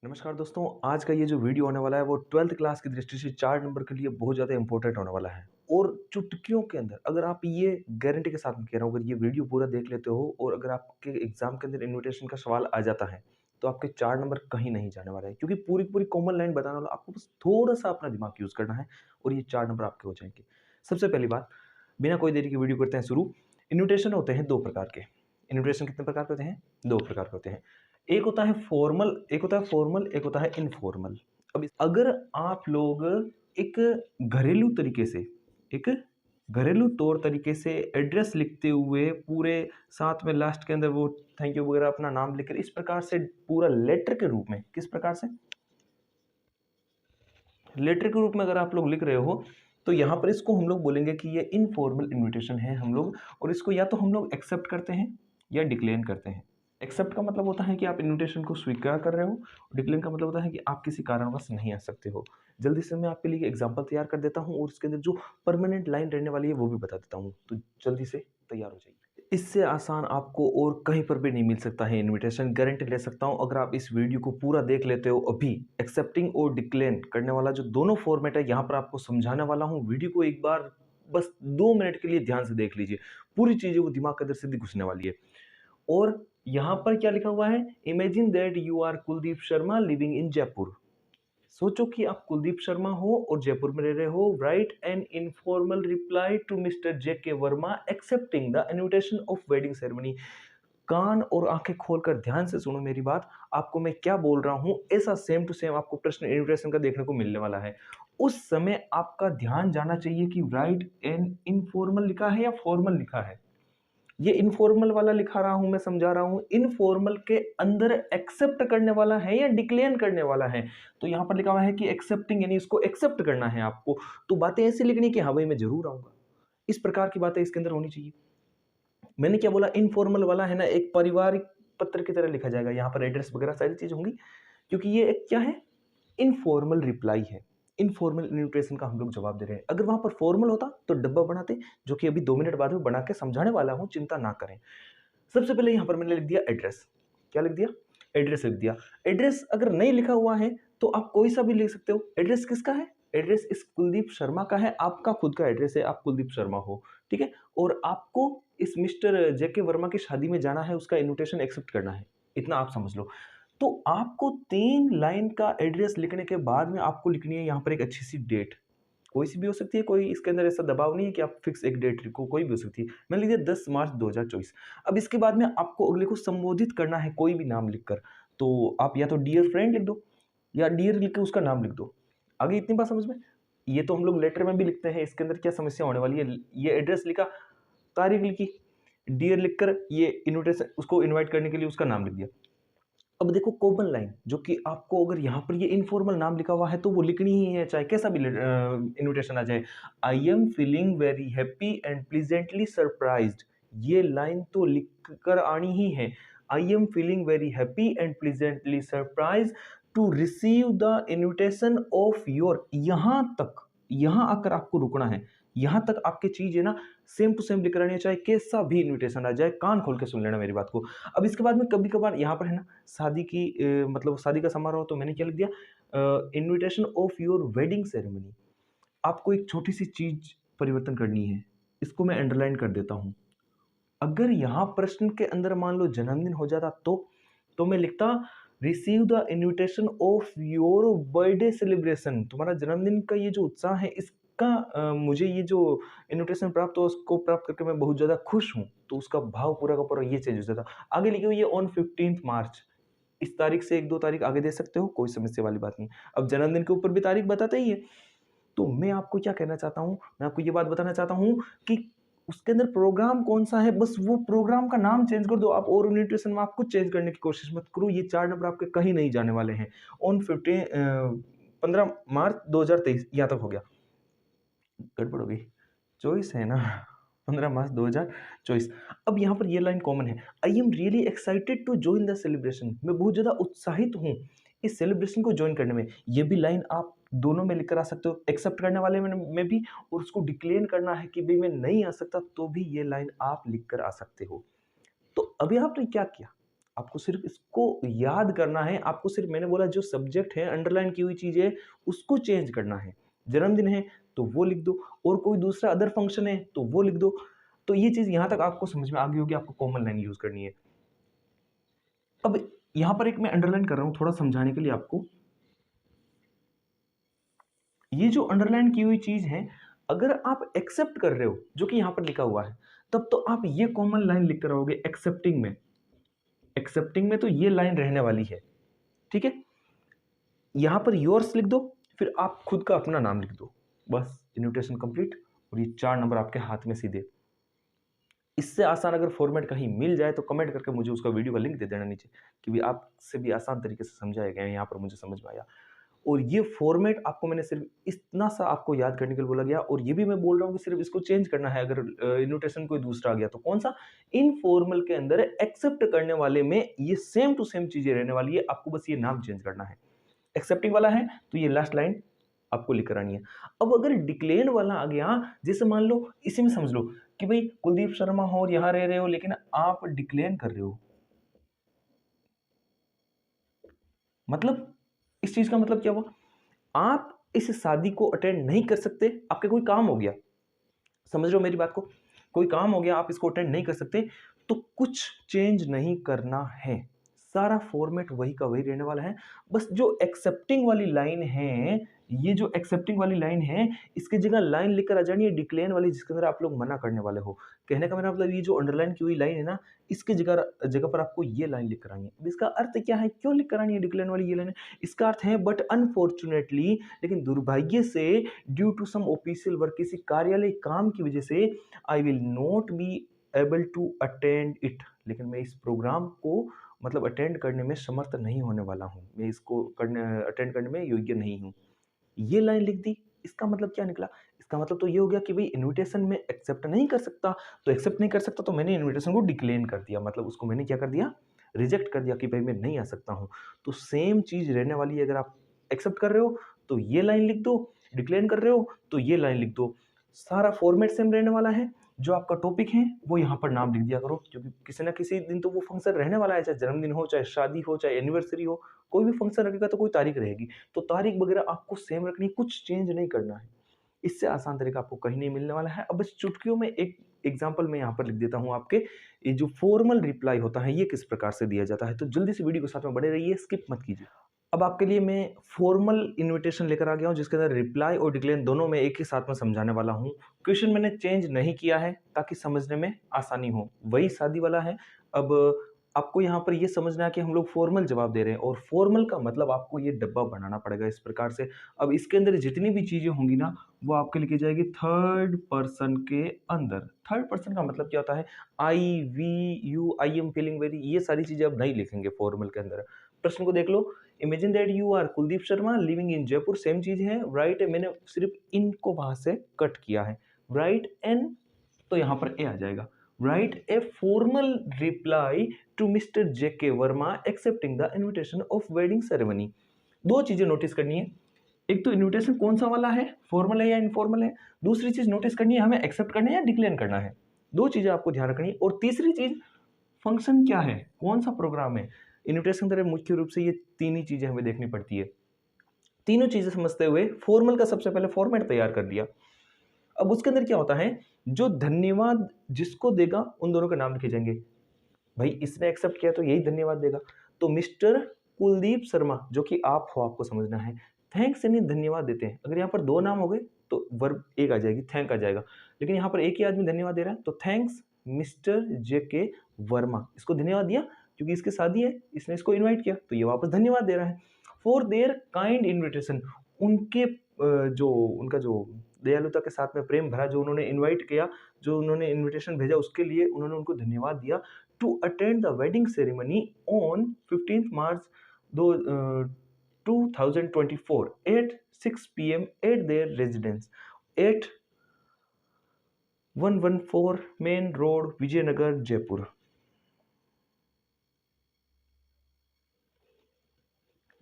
नमस्कार दोस्तों, आज का ये जो वीडियो होने वाला है वो 12th क्लास की दृष्टि से 4 नंबर के लिए बहुत ज़्यादा इम्पोर्टेंट होने वाला है। और चुटकियों के अंदर अगर आप ये गारंटी के साथ मैं कह रहा हूँ, अगर ये वीडियो पूरा देख लेते हो और अगर आपके एग्ज़ाम के अंदर इन्विटेशन का सवाल आ जाता है, तो आपके 4 नंबर कहीं नहीं जाने वाले हैं। क्योंकि पूरी की पूरी कॉमन लाइन बताने वाला, आपको बस थोड़ा-सा अपना दिमाग यूज़ करना है और ये 4 नंबर आपके हो जाएँगे। सबसे पहली बात, बिना कोई देरी के वीडियो करते हैं शुरू। इन्विटेशन होते हैं 2 प्रकार के। इन्विटेशन कितने प्रकार के होते हैं? 2 प्रकार के होते हैं। एक होता है इनफॉर्मल। अब अगर आप लोग एक घरेलू तरीके से, एक घरेलू तौर तरीके से एड्रेस लिखते हुए पूरे साथ में लास्ट के अंदर वो थैंक यू वगैरह अपना नाम लिखकर इस प्रकार से पूरा लेटर के रूप में, किस प्रकार से? लेटर के रूप में अगर आप लोग लिख रहे हो, तो यहाँ पर इसको हम लोग बोलेंगे कि ये इनफॉर्मल इन्विटेशन है हम लोग, और इसको या तो हम लोग एक्सेप्ट करते हैं या डिक्लेन करते हैं। एक्सेप्ट का मतलब होता है कि आप इन्विटेशन को स्वीकार कर रहे हो, डिक्लेन का मतलब होता है कि आप किसी कारणवश नहीं आ सकते हो। जल्दी से मैं आपके लिए एग्जाम्पल तैयार कर देता हूँ और उसके अंदर जो परमानेंट लाइन रहने वाली है वो भी बता देता हूँ, तो जल्दी से तैयार हो जाइए। इससे आसान आपको और कहीं पर भी नहीं मिल सकता है इनविटेशन, गारंटी ले सकता हूँ। अगर आप इस वीडियो को पूरा देख लेते हो अभी, एक्सेप्टिंग और डिक्लेन करने वाला जो दोनों फॉर्मेट है यहाँ पर आपको समझाने वाला हूँ। वीडियो को एक बार बस 2 मिनट के लिए ध्यान से देख लीजिए, पूरी चीज़ें वो दिमाग के अंदर सीधी घुसने वाली है। और यहाँ पर क्या लिखा हुआ है? Imagine that you are Kuldeep Sharma living in Jaipur. सोचो कि आप कुलदीप शर्मा हो और जयपुर में रह रहे हो। Write an informal reply to mister J K Verma accepting the invitation of wedding ceremony. कान और आंखें खोलकर ध्यान से सुनो मेरी बात, आपको मैं क्या बोल रहा हूं, ऐसा सेम टू सेम आपको प्रश्न इन्विटेशन का देखने को मिलने वाला है। उस समय आपका ध्यान जाना चाहिए कि राइट एन इनफॉर्मल लिखा है या फॉर्मल लिखा है। ये इनफॉर्मल वाला लिखा रहा हूं, मैं समझा रहा हूं, इनफॉर्मल के अंदर एक्सेप्ट करने वाला है या डिक्लेयर करने वाला है। तो यहां पर लिखा हुआ है कि एक्सेप्टिंग, यानी इसको एक्सेप्ट करना है आपको। तो बातें ऐसी लिखनी कि हाँ भाई मैं जरूर आऊंगा, इस प्रकार की बातें इसके अंदर होनी चाहिए। मैंने क्या बोला? इनफॉर्मल वाला है ना, एक पारिवारिक पत्र की तरह लिखा जाएगा, यहाँ पर एड्रेस वगैरह सारी चीज होंगी, क्योंकि ये एक क्या है? इनफॉर्मल रिप्लाई है। इनफॉर्मल इन्विटेशन का हम लोग जवाब दे रहे हैं। अगर वहां पर फॉर्मल होता तो डब्बा बनाते, जो कि अभी 2 मिनट बाद में बना के समझाने वाला हूं, चिंता ना करें। सबसे पहले यहां पर मैंने लिख दिया एड्रेस। क्या लिख दिया? एड्रेस लिख दिया। एड्रेस अगर नहीं लिखा हुआ है तो आप कोई सा भी लिख सकते हो। एड्रेस किसका है? एड्रेस इस कुलदीप शर्मा का है, आपका खुद का एड्रेस है, आप कुलदीप शर्मा हो, ठीक है। और आपको इस मिस्टर जेके वर्मा की शादी में जाना है, उसका इन्विटेशन एक्सेप्ट करना है, इतना आप समझ लो। तो आपको 3 लाइन का एड्रेस लिखने के बाद में आपको लिखनी है यहाँ पर एक अच्छी सी डेट। कोई सी भी हो सकती है, कोई इसके अंदर ऐसा दबाव नहीं है कि आप फिक्स एक डेट लिखो, कोई भी हो सकती है। मैंने लिख दिया 10 मार्च 2024। अब इसके बाद में आपको अगले को संबोधित करना है कोई भी नाम लिखकर। तो आप या तो डियर फ्रेंड लिख दो या डियर लिख के उसका नाम लिख दो। आगे इतनी बात समझ में? ये तो हम लोग लेटर में भी लिखते हैं, इसके अंदर क्या समस्या होने वाली है? ये एड्रेस लिखा, तारीख लिखी, डियर लिखकर ये इन्विटेशन, उसको इनवाइट करने के लिए उसका नाम लिख दिया। अब देखो कॉमन लाइन, जो कि आपको अगर यहाँ पर ये इनफॉर्मल नाम लिखा हुआ है तो वो लिखनी ही है, चाहे कैसा भी इन्विटेशन आ जाए। I am feeling very happy and pleasantly surprised, ये लाइन तो लिख कर आनी ही है। I am feeling very happy and pleasantly surprise to receive the invitation of your, यहाँ तक, यहाँ आकर आपको रुकना है। यहाँ तक आपकी चीज है ना, सेम टू सेम लिख रहनी है, चाहे कैसा भी इन्विटेशन आ जाए, कान खोल के सुन लेना मेरी बात को। अब इसके बाद में कभी कभार यहाँ पर है ना, शादी की मतलब शादी का समारोह, तो मैंने क्या लिख दिया? Invitation of your wedding ceremony. आपको एक छोटी सी चीज परिवर्तन करनी है, इसको मैं अंडरलाइन कर देता हूं। अगर यहाँ प्रश्न के अंदर मान लो जन्मदिन हो जाता तो मैं लिखता receive the invitation of your birthday celebration. तुम्हारा जन्मदिन का ये जो उत्साह है, इसका मुझे ये जो इनविटेशन प्राप्त हो, उसको प्राप्त करके मैं बहुत ज्यादा खुश हूँ, तो उसका भाव पूरा का पूरा ये चेंज हो जाता। आगे लिखे हुए ये ऑन 15 मार्च, इस तारीख से 1-2 तारीख आगे दे सकते हो, कोई समस्या वाली बात नहीं। अब जन्मदिन के ऊपर भी तारीख बताते ही है। तो मैं आपको क्या कहना चाहता हूँ, मैं आपको ये बात बताना चाहता हूँ कि उसके अंदर प्रोग्राम कौन सा है, बस वो प्रोग्राम का नाम चेंज कर दो आप, और न्यूट्रिशन में आप कुछ चेंज करने की कोशिश मत करो। ये 4 नंबर आपके कहीं नहीं जाने वाले हैं। ऑन 15 मार्च 2023 यहाँ तक हो गया, गड़बड़ हो गई, 24 है ना? 15 मार्च 2024। अब यहाँ पर ये लाइन कॉमन है, I am really excited to join the celebration, मैं बहुत ज़्यादा उत्साहित हूँ इस सेलिब्रेशन को ज्वाइन करने में। ये भी लाइन आप दोनों में लिख कर आ सकते हो, एक्सेप्ट करने वाले में भी, और उसको डिक्लेयर करना है कि भाई मैं नहीं आ सकता, तो भी ये लाइन आप लिख कर आ सकते हो। तो अभी आपने क्या किया? आपको सिर्फ इसको याद करना है। आपको सिर्फ मैंने बोला जो सब्जेक्ट है, अंडरलाइन की हुई चीज है, उसको चेंज करना है। जन्मदिन है तो वो लिख दो, और कोई दूसरा अदर फंक्शन है तो वो लिख दो। तो ये चीज यहां तक आपको समझ में आ गई होगी, आपको कॉमन लाइन यूज करनी है। अब यहां पर एक मैं अंडरलाइन कर रहा हूं थोड़ा समझाने के लिए आपको। ये जो अंडरलाइन की हुई चीज है, अगर आप एक्सेप्ट कर रहे हो जो कि यहां पर लिखा हुआ है, तब तो आप ये कॉमन लाइन लिख कर रहोगे एक्सेप्टिंग में। एक्सेप्टिंग में तो ये लाइन रहने वाली है, ठीक है। यहां पर योर्स लिख दो, फिर आप खुद का अपना नाम लिख दो, बस इन्विटेशन कंप्लीट। और ये 4 नंबर आपके हाथ में सीधे। इससे आसान अगर फॉर्मेट कहीं मिल जाए तो कमेंट करके मुझे उसका वीडियो का लिंक दे देना नीचे, कि भी आपसे भी आसान तरीके से समझाया गया है, यहाँ पर मुझे समझ में आया। और ये फॉर्मेट आपको मैंने सिर्फ इतना सा आपको याद करने के लिए बोला गया, और ये भी मैं बोल रहा हूँ कि सिर्फ इसको चेंज करना है अगर इन्विटेशन कोई दूसरा आ गया तो। कौन सा? इनफॉर्मल के अंदर एक्सेप्ट करने वाले में ये सेम टू सेम चीजें रहने वाली है, आपको बस ये नाम चेंज करना है। एक्सेप्टिंग वाला है तो ये लास्ट लाइन आपको लिख कर आनी है। अब अगर डिक्लेन वाला आ गया, जैसे मान लो इसी में समझ लो कि भाई कुलदीप शर्मा हो और यहां रह रहे हो, लेकिन आप डिक्लेन कर रहे हो, मतलब इस चीज का मतलब क्या हुआ? आप इस शादी को अटेंड नहीं कर सकते, आपके कोई काम हो गया, समझ रहे हो मेरी बात को? कोई काम हो गया, आप इसको अटेंड नहीं कर सकते, तो कुछ चेंज नहीं करना है, सारा फॉर्मेट वही का वही रहने वाला है। बस जो एक्सेप्टिंग वाली लाइन है, ये जो एक्सेप्टिंग वाली लाइन है, इसकी जगह लाइन लिखकर आ जानी है डिक्लेन वाली, जिसके अंदर आप लोग मना करने वाले हो। कहने का मेरा मतलब ये जो अंडरलाइन की हुई लाइन है ना, इसकी जगह जगह पर आपको ये लाइन लिख कर आनी है। अब इसका अर्थ क्या है, क्यों लिख कर आनी है डिक्लेन वाली ये लाइन? इसका अर्थ है बट अनफॉर्चुनेटली, लेकिन दुर्भाग्य से, due to some official work, किसी कार्यालय काम की वजह से, I will not be able to attend it, लेकिन मैं इस प्रोग्राम को मतलब अटेंड करने में समर्थ नहीं होने वाला हूँ, मैं इसको करने अटेंड करने में योग्य नहीं हूँ। ये लाइन लिख दी, इसका मतलब क्या निकला? इसका मतलब तो ये हो गया कि भाई इनविटेशन में एक्सेप्ट नहीं कर सकता, तो एक्सेप्ट नहीं कर सकता तो मैंने इनविटेशन को डिक्लेन कर दिया, मतलब उसको मैंने क्या कर दिया? रिजेक्ट कर दिया कि भाई मैं नहीं आ सकता हूँ। तो सेम चीज रहने वाली है, अगर आप एक्सेप्ट कर रहे हो तो ये लाइन लिख दो, डिक्लेन कर रहे हो तो ये लाइन लिख दो, सारा फॉर्मेट सेम रहने वाला है। जो आपका टॉपिक है वो यहाँ पर नाम लिख दिया करो, क्योंकि किसी ना किसी दिन तो वो फंक्शन रहने वाला है, चाहे जन्मदिन हो, चाहे शादी हो, चाहे एनिवर्सरी हो, कोई भी फंक्शन रखेगा तो कोई तारीख रहेगी, तो तारीख वगैरह आपको सेम रखनी, कुछ चेंज नहीं करना है। इससे आसान तरीका आपको कहीं नहीं मिलने वाला है। अब बस चुटकियों में एक एग्जांपल मैं यहाँ पर लिख देता हूँ आपके, ये जो फॉर्मल रिप्लाई होता है ये किस प्रकार से दिया जाता है, तो जल्दी से वीडियो के साथ में बने रहिए, स्किप मत कीजिए। अब आपके लिए मैं फॉर्मल इनविटेशन लेकर आ गया हूँ, जिसके अंदर रिप्लाई और डिक्लेन दोनों में एक ही साथ में समझाने वाला हूँ। क्वेश्चन मैंने चेंज नहीं किया है ताकि समझने में आसानी हो, वही शादी वाला है। अब आपको यहाँ पर ये समझना है कि हम लोग फॉर्मल जवाब दे रहे हैं, और फॉर्मल का मतलब आपको ये डब्बा बनाना पड़ेगा इस प्रकार से। अब इसके अंदर जितनी भी चीजें होंगी ना, वो आपके लिखी जाएगी थर्ड पर्सन के अंदर। थर्ड पर्सन का मतलब क्या होता है? I, we, you, I am feeling very, ये सारी चीजें अब नहीं लिखेंगे फॉर्मल के अंदर। प्रश्न को देख लो, imagine that you are Kuldeep Sharma living in Jaipur, same चीज है, राइट। मैंने सिर्फ इनको वहां से कट किया है, राइट एन, तो यहां पर ए आ जाएगा। Write a formal reply to mister J K Verma accepting the invitation of wedding ceremony. दो चीजें नोटिस करनी है, एक तो इन्विटेशन कौन सा वाला है, फॉर्मल है या इनफॉर्मल है। दूसरी चीज नोटिस करनी है, हमें एक्सेप्ट करना है या डिक्लेयर करना है। दो चीजें आपको ध्यान रखनी है। और तीसरी चीज, फंक्शन क्या है, कौन सा प्रोग्राम है। इन्विटेशन के अंदर मुख्य रूप से ये तीन ही चीजें हमें देखनी पड़ती है। तीनों चीजें समझते हुए फॉर्मल का सबसे पहले फॉर्मेट तैयार कर दिया। अब उसके अंदर क्या होता है, जो धन्यवाद जिसको देगा उन दोनों के नाम लिखे जाएंगे। भाई इसने एक्सेप्ट किया तो यही धन्यवाद देगा, तो मिस्टर कुलदीप शर्मा, जो कि आप हो, आपको समझना है, थैंक्स यानी धन्यवाद देते हैं। अगर यहाँ पर दो नाम हो गए तो वर्ब एक आ जाएगी, थैंक आ जाएगा, लेकिन यहाँ पर एक ही आदमी धन्यवाद दे रहा है, तो thanks mister J K Verma, इसको धन्यवाद दिया क्योंकि इसकी शादी है, इसने इसको इन्वाइट किया तो ये वापस धन्यवाद दे रहा है। फॉर देयर काइंड इन्विटेशन, उनके जो उनका जो दयालुता के साथ में प्रेम भरा जो उन्होंने इनवाइट किया, जो उन्होंने इनविटेशन भेजा, उसके लिए उन्होंने उनको धन्यवाद दिया। To attend the wedding ceremony on 15 March 2024 at 6 p.m. at their residence at 114 main road, Vijaynagar, Jaipur.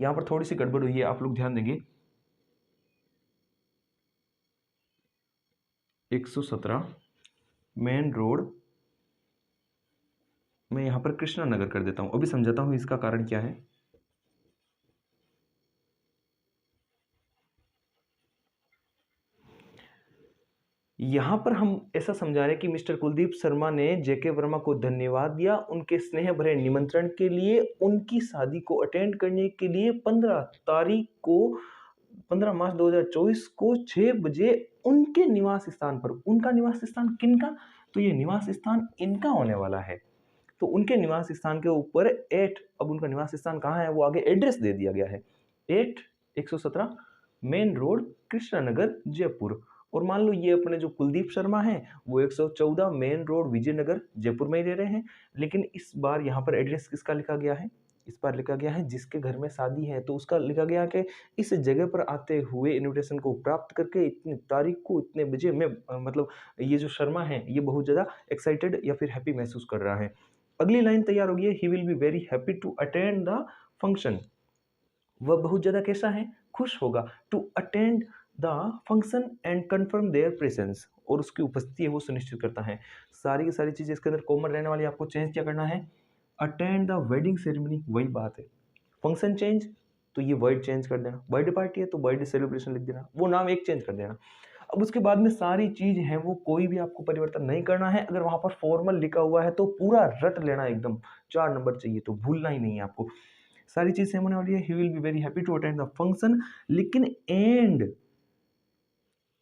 यहां पर थोड़ी सी गड़बड़ हुई है, आप लोग ध्यान देंगे। 117 मेन रोड, मैं यहाँ पर कृष्णा नगर कर देता हूँ। अभी समझाता हूँ इसका कारण क्या है। यहाँ पर हम ऐसा समझा रहे हैं कि मिस्टर कुलदीप शर्मा ने जेके वर्मा को धन्यवाद दिया उनके स्नेह भरे निमंत्रण के लिए, उनकी शादी को अटेंड करने के लिए 15 मार्च 2024 को 6 बजे उनके निवास स्थान पर। उनका निवास स्थान किनका? तो ये निवास स्थान इनका होने वाला है। तो उनके निवास स्थान के ऊपर अब उनका निवास स्थान कहाँ है वो आगे एड्रेस दे दिया गया है। 117 मेन रोड कृष्णा नगर जयपुर। और मान लो ये अपने जो कुलदीप शर्मा हैं वो 114 मेन रोड विजयनगर जयपुर में ही रह रहे हैं, लेकिन इस बार यहाँ पर एड्रेस किसका लिखा गया है? इस बार लिखा गया है जिसके घर में शादी है, तो उसका लिखा गया कि इस जगह पर आते हुए इनविटेशन को प्राप्त करके इतनी तारीख को इतने बजे मैं मतलब ये जो शर्मा है ये बहुत ज़्यादा एक्साइटेड या फिर हैप्पी महसूस कर रहा है। अगली लाइन तैयार हो गई है, he will be very happy to attend the function. वह बहुत ज़्यादा कैसा है? खुश होगा। To attend the function and confirm their presence, और उसकी उपस्थिति है वो सुनिश्चित करता है। सारी की सारी चीज़ें इसके अंदर कॉमन रहने वाली, आपको चेंज क्या करना है? अटेंड द वेडिंग सेरेमनी, वही बात है। फंक्शन चेंज, तो ये वर्ड चेंज कर देना। बर्थडे पार्टी है तो बर्थडे सेलिब्रेशन लिख देना, वो नाम एक चेंज कर देना। अब उसके बाद में सारी चीज़ है वो कोई भी आपको परिवर्तन नहीं करना है। अगर वहाँ पर फॉर्मल लिखा हुआ है तो पूरा रट लेना एकदम, 4 नंबर चाहिए तो भूलना ही नहीं है आपको। सारी चीज़ सेम होने वाली है। He will be very happy to attend the function, लेकिन एंड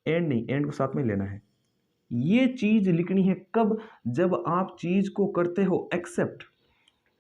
नहीं, एंड को साथ में लेना है। ये चीज़ लिखनी है कब? जब आप चीज़ को करते हो एक्सेप्ट,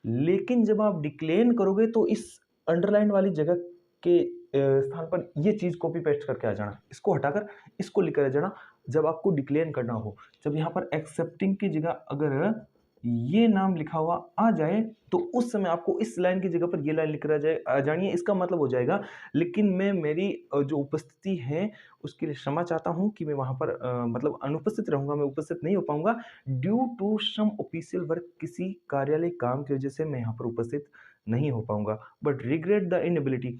लेकिन जब आप डिक्लेन करोगे तो इस अंडरलाइन वाली जगह के स्थान पर ये चीज़ कॉपी पेस्ट करके आ जाना, इसको हटाकर इसको लिख कर आ जाना जब आपको डिक्लेन करना हो। जब यहाँ पर एक्सेप्टिंग की जगह अगर ये नाम लिखा हुआ आ जाए तो उस समय आपको इस लाइन की जगह पर ये लाइन लिख कर आ जानी है। इसका मतलब हो जाएगा, लेकिन मैं मेरी जो उपस्थिति है उसके लिए क्षमा चाहता हूँ कि मैं वहाँ पर मतलब अनुपस्थित रहूँगा, मैं उपस्थित नहीं हो पाऊँगा due to some official work, किसी कार्यालय काम की वजह से मैं यहाँ पर उपस्थित नहीं हो पाऊँगा। बट रिग्रेट द इनएबिलिटी,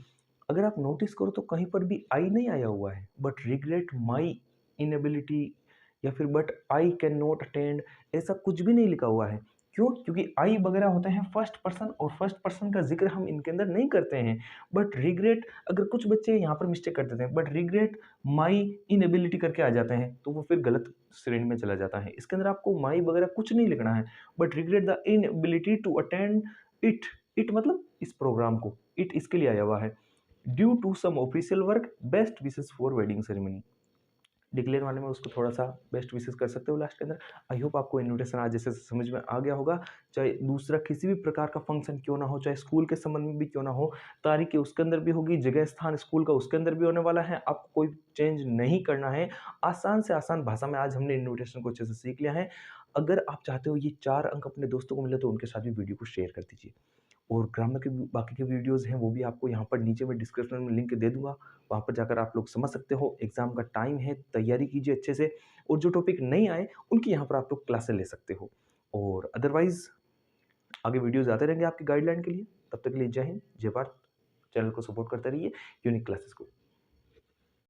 अगर आप नोटिस करो तो कहीं पर भी आई नहीं आया हुआ है, बट रिग्रेट माई इनएबिलिटी या फिर but I can not attend, ऐसा कुछ भी नहीं लिखा हुआ है। क्यों? क्योंकि आई वगैरह होते हैं फर्स्ट पर्सन, और फर्स्ट पर्सन का जिक्र हम इनके अंदर नहीं करते हैं। बट रिग्रेट, अगर कुछ बच्चे यहाँ पर मिस्टेक कर देते हैं, बट रिग्रेट माई इनएबिलिटी करके आ जाते हैं तो वो फिर गलत श्रेणी में चला जाता है। इसके अंदर आपको माई वगैरह कुछ नहीं लिखना है, but regret the inability to attend it. It मतलब इस प्रोग्राम को, इट इसके लिए आया हुआ है। Due to some official work, best wishes for wedding ceremony. Declare वाले में उसको थोड़ा सा बेस्ट विशेस कर सकते हो लास्ट के अंदर। आई होप आपको इन्विटेशन आज जैसे समझ में आ गया होगा। चाहे दूसरा किसी भी प्रकार का फंक्शन क्यों ना हो, चाहे स्कूल के संबंध में भी क्यों ना हो, तारीख के उसके अंदर भी होगी, जगह स्थान स्कूल का उसके अंदर भी होने वाला है, आपको कोई चेंज नहीं करना है। आसान से आसान भाषा में आज हमने इन्विटेशन को अच्छे से सीख लिया है। अगर आप चाहते हो ये 4 अंक अपने दोस्तों को मिले तो उनके साथ भी वीडियो को शेयर कर दीजिए। और ग्रामर के बाकी के वीडियोज़ हैं वो भी आपको यहाँ पर नीचे मैं डिस्क्रिप्शन में लिंक दे दूँगा। वहाँ पर जाकर आप लोग समझ सकते हो। एग्ज़ाम का टाइम है, तैयारी कीजिए अच्छे से, और जो टॉपिक नहीं आए उनकी यहाँ पर आप लोग क्लासेस ले सकते हो। और अदरवाइज़ आगे वीडियोज़ आते रहेंगे आपकी गाइडलाइन के लिए। तब तक के लिए जय हिंद, जय भारत। चैनल को सपोर्ट करते रहिए यूनिक क्लासेस को।